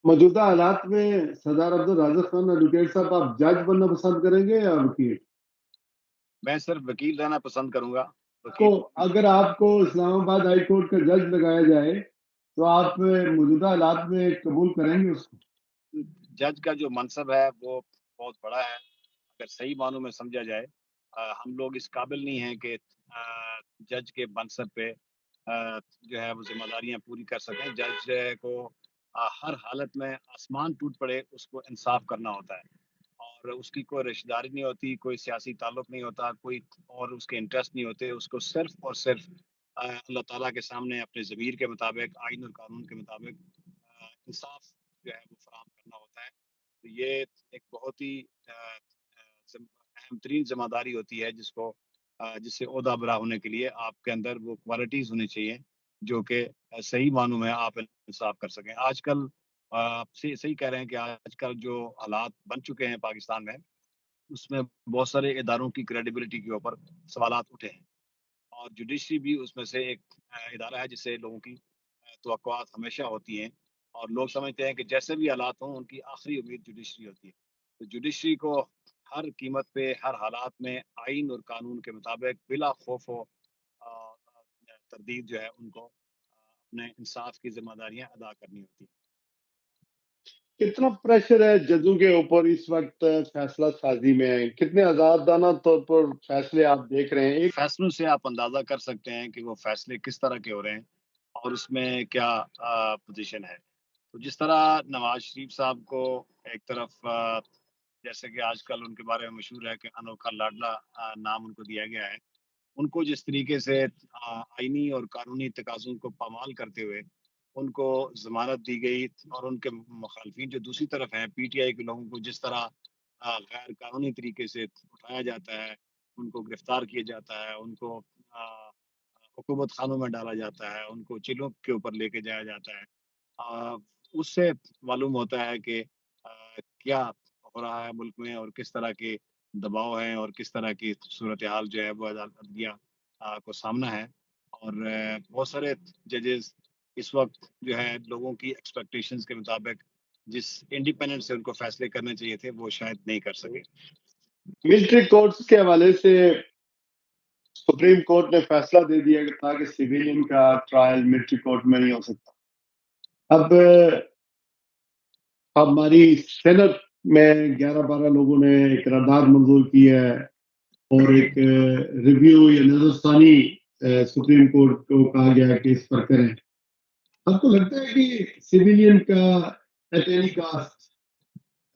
موجودہ حالات میں سردار عبد الرازق خان ایڈوکیٹ صاحب، آپ جج بننا پسند کریں گے یا وکیل؟ میں صرف وکیل رہنا پسند کروں گا. کو اگر آپ کو اسلام آباد ہائی کورٹ کا جج لگایا جائے تو آپ موجودہ حالات میں قبول کریں گے اس کو؟ جج کا جو منصب ہے وہ بہت بڑا ہے. اگر صحیح معنوں میں سمجھا جائے، ہم لوگ اس قابل نہیں ہیں کہ جج کے منصب پہ جو ہے وہ ذمہ داریاں پوری کر سکیں. جج کو ہر حالت میں آسمان ٹوٹ پڑے اس کو انصاف کرنا ہوتا ہے، اور اس کی کوئی رشتہ داری نہیں ہوتی، کوئی سیاسی تعلق نہیں ہوتا، کوئی اور اس کے انٹرسٹ نہیں ہوتے. اس کو صرف اور صرف اللہ تعالیٰ کے سامنے اپنے ضمیر کے مطابق، آئین اور قانون کے مطابق انصاف جو ہے وہ فراہم کرنا ہوتا ہے. تو یہ ایک بہت ہی اہم ترین ذمہ داری ہوتی ہے جس سے عہدہ برا ہونے کے لیے آپ کے اندر وہ کوالٹیز ہونی چاہیے جو کہ صحیح معنوں میں آپ انصاف کر سکیں. آج کل آپ صحیح کہہ رہے ہیں کہ آج کل جو حالات بن چکے ہیں پاکستان میں، اس میں بہت سارے اداروں کی کریڈیبلٹی کے اوپر سوالات اٹھے ہیں، اور جوڈیشری بھی اس میں سے ایک ادارہ ہے جس سے لوگوں کی توقعات ہمیشہ ہوتی ہیں، اور لوگ سمجھتے ہیں کہ جیسے بھی حالات ہوں ان کی آخری امید جوڈیشری ہوتی ہے. تو جوڈیشری کو ہر قیمت پہ، ہر حالات میں آئین اور قانون کے مطابق بلا خوف و تردید جو ہے ان کو اپنے انصاف کی ذمہ داریاں ادا کرنی ہوتی ہیں. کتنا پریشر ہے ججوں کے اوپر اس وقت فیصلہ سازی میں؟ کتنے آزادانہ طور پر فیصلے آپ دیکھ رہے ہیں؟ فیصلوں سے آپ اندازہ کر سکتے ہیں کہ وہ فیصلے کس طرح کے ہو رہے ہیں اور اس میں کیا پوزیشن ہے. تو جس طرح نواز شریف صاحب کو ایک طرف جیسے کہ آج کل ان کے بارے میں مشہور ہے کہ انوکھا لاڈلا نام ان کو دیا گیا ہے، ان کو جس طریقے سے آئینی اور قانونی تقاضوں کو پامال کرتے ہوئے ان کو ضمانت دی گئی، اور ان کے مخالفین جو دوسری طرف ہیں پی ٹی آئی کے لوگوں کو جس طرح غیر قانونی طریقے سے اٹھایا جاتا ہے، ان کو گرفتار کیا جاتا ہے، ان کو حکومت خانوں میں ڈالا جاتا ہے، ان کو چلوں کے اوپر لے کے جایا جاتا ہے، اس سے معلوم ہوتا ہے کہ کیا ہو رہا ہے ملک میں، اور کس طرح کے دباؤ ہیں، اور کس طرح کی صورتحال جو ہے وہ عدلیہ کو سامنا ہے. اور بہت سارے ججز اس وقت جو ہے لوگوں کی ایکسپیکٹیشنز کے مطابق جس انڈیپینڈنس سے ان کو فیصلے کرنے چاہیے تھے وہ شاید نہیں کر سکے. ملٹری کورٹس کے حوالے سے سپریم کورٹ نے فیصلہ دے دیا تھا کہ سویلین کا ٹرائل ملٹری کورٹ میں نہیں ہو سکتا. اب ہماری سینٹ میں 11-12 لوگوں نے ایک قرارداد منظور کی ہے اور ایک ریویو یا نظر ثانی سپریم کورٹ کو کہا گیا کہ اس پر کریں. آپ کو لگتا ہے کہ سویلین کا ایٹ اینی کاسٹ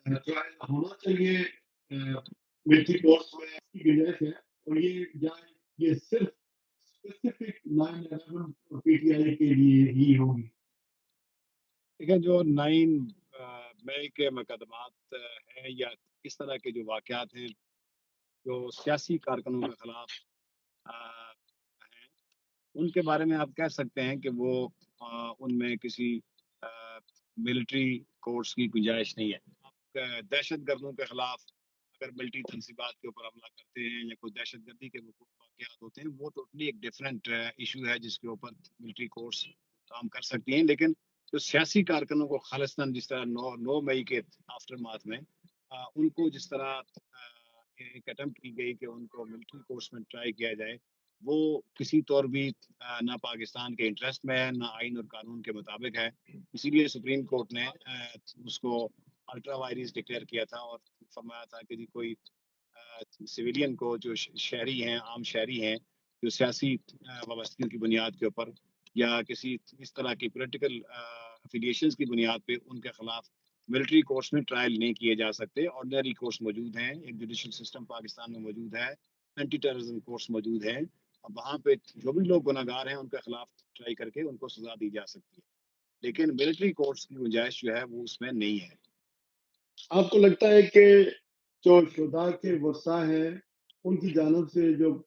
ٹرائل ہونا چاہیے ملٹری کورٹس میں؟ اس کی گنجائش ہے؟ اور یہ صرف اسپیسیفک 9/11 اور پی ٹی آئی کے لیے ہی ہوگی؟ دیکھیں، جو 9 مئی کے مقدمات ہیں یا اس طرح کے جو واقعات ہیں جو سیاسی کارکنوں کے خلاف ہیں، ان کے بارے میں آپ کہہ سکتے ہیں کہ وہ ان میں کسی ملٹری کورٹس کی گنجائش نہیں ہے. آپ دہشت گردوں کے خلاف اگر ملٹری تنصیبات کے اوپر حملہ کرتے ہیں یا کوئی دہشت گردی کے واقعات ہوتے ہیں، وہ ٹوٹلی ایک ڈفرینٹ ایشو ہے جس کے اوپر ملٹری کورٹس کام کر سکتی ہیں. لیکن جو سیاسی کارکنوں کو خالصتاً جس طرح 9 مئی کے آفٹر ماتھ میں ان کو جس طرح ایک اٹمپٹ کی گئی کہ ان کو ملٹری کورٹس میں ٹرائی کیا جائے، وہ کسی طور بھی نہ پاکستان کے انٹرسٹ میں ہے، نہ آئین اور قانون کے مطابق ہے. اسی لیے سپریم کورٹ نے اس کو الٹرا وائرس ڈکلیئر کیا تھا اور فرمایا تھا کہ کوئی سویلین کو جو شہری ہیں، عام شہری ہیں، جو سیاسی وابستگیوں کی بنیاد کے اوپر یا کسی اس طرح کی پولیٹیکل افیلیشنز کی بنیاد پہ ان کے خلاف ملٹری کورٹس میں ٹرائل نہیں کیے جا سکتے. آرڈنری کورٹس موجود ہیں، ایک جوڈیشل سسٹم پاکستان میں موجود ہے، اینٹی ٹیررزم کورٹس موجود ہیں، اب وہاں پہ جو بھی لوگ گناہ گار ہیں ان کے خلاف ٹرائی کر کے ان کو سزا دی جا سکتی ہے. لیکن ملٹری کورٹس کی گنجائش جو ہے وہ اس میں نہیں ہے. آپ کو لگتا ہے کہ جو شہداء کے ورثاء ہیں ان کی جانب سے جو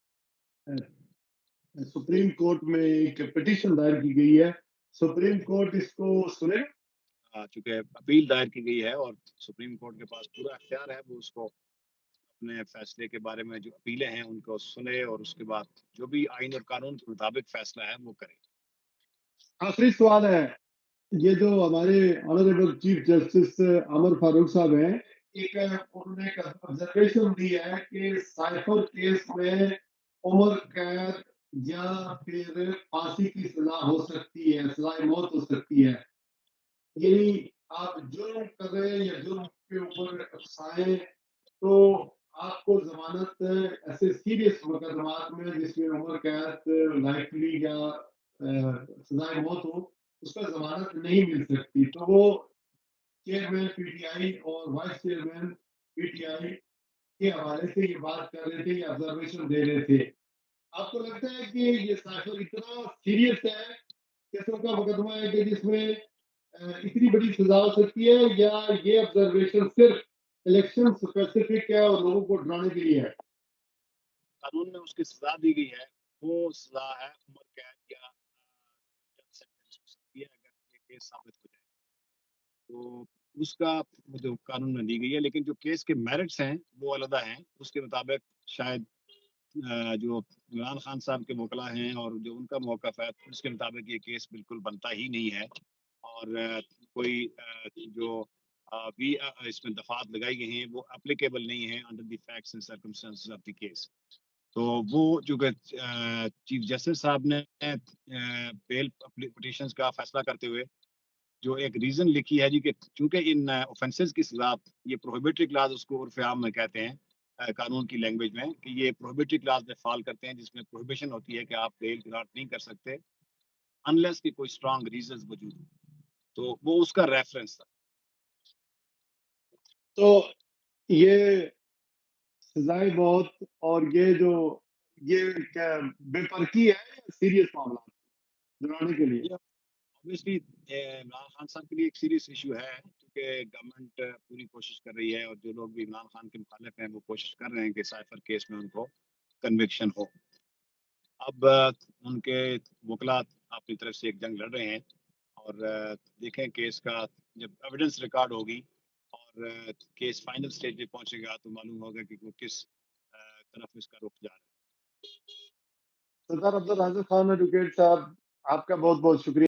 سپریم کورٹ میں ایک پٹیشن دائر کی گئی ہے، سپریم کورٹ اس کو سنے؟ چونکہ اپیل دائر کی گئی ہے اور سپریم کورٹ کے پاس پورا اختیار ہے، وہ اس کو اپنے فیصلے کے بارے میں جو اپیلیں ہیں ان کو سنے اور اس کے بعد جو بھی آئین اور قانون کے مطابق فیصلہ ہے وہ کرے. آخری سوال ہے، یہ جو ہمارے آنریبل چیف جسٹس عمر فاروق صاحب ہیں، ایک انہوں نے ایک آبزرویشن دی ہے کہ سائفر کیس میں عمر قید یا پھر پھانسی کی سزا ہو سکتی ہے، سزائے موت ہو سکتی ہے. یعنی آپ جرم کر رہے ہیں یا جرم کے اوپر اکسائیں تو آپ کو ضمانت ایسے سیریس مقدمات میں جس میں عمر قید لائفلی یا سزائے موت ہو، اس کا ضمانت نہیں مل سکتی. تو وہ چیئرمین پی ٹی آئی اور vice chairman P T I کے حوالے سے یہ بات کر رہے تھے، یہ آبزرویشن دے رہے تھے. آپ کو لگتا ہے کہ یہ سائفر اتنا سیریس ہے، قسم کا مقدمہ ہے کہ جس میں اتنی بڑی سزا ہو سکتی ہے، یا یہ آبزرویشن صرف الیکشن اسپیسیفک ہے اور لوگوں کو ڈرانے کے لیے ہے؟ قانون میں اس کی سزا دی گئی ہے، وہ سزا ہے عمر قید یا سینٹنس ہو سکتی ہے اگر یہ کیس ثابت ہو جائے تو اس کا جو قانون میں دی گئی ہے. لیکن جو کیس کے میرٹس ہیں وہ علیحدہ ہیں. اس کے مطابق شاید جو عمران خان صاحب کے وکلا ہیں اور جو ان کا موقف ہے اس کے مطابق یہ کیس بالکل بنتا ہی نہیں ہے، اور کوئی جو بھی اس میں دفعات لگائی گئی ہیں وہ اپلیکیبل نہیں ہیں under the facts and circumstances of the case. تو وہ جو کہ چیف جسٹس صاحب نے بیل پٹیشنز کا فیصلہ کرتے ہوئے جو ایک ریزن لکھی ہے جی کہ چونکہ ان اوفینسز کی سزا یہ پروہیبیٹری کلاز اس کو عرف عام میں کہتے ہیں قانون کی لینگویج میں کہ یہ پروہیبیٹری کلاز میں فال کرتے ہیں جس میں پروہیبیشن ہوتی ہے کہ آپ بیل گرانٹ نہیں کر سکتے انلیس کہ کوئی اسٹرانگ ریزنز موجود ہوں. تو وہ اس کا ریفرنس تھا. تو یہ سزائے موت اور یہ کیا بے پرکی ہے یا سیریس معاملات ڈرانے کے لیے؟ obviously عمران خان صاحب کے لیے ایک سیریس ایشو ہے کیونکہ گورنمنٹ پوری کوشش کر رہی ہے اور جو لوگ بھی عمران خان کے مخالف ہیں وہ کوشش کر رہے ہیں کہ سائفر کیس میں ان کو کنوکشن ہو. اب ان کے وکلا اپنی طرف سے ایک جنگ لڑ رہے ہیں اور دیکھیں کیس کا جب ایویڈنس ریکارڈ ہوگی اور کیس فائنل سٹیج پہ پہنچے گا تو معلوم ہوگا کہ وہ کس طرف اس کا رخ جا رہا ہے. سردار عبد الرازق خان ایڈوکیٹ صاحب، آپ کا بہت بہت شکریہ.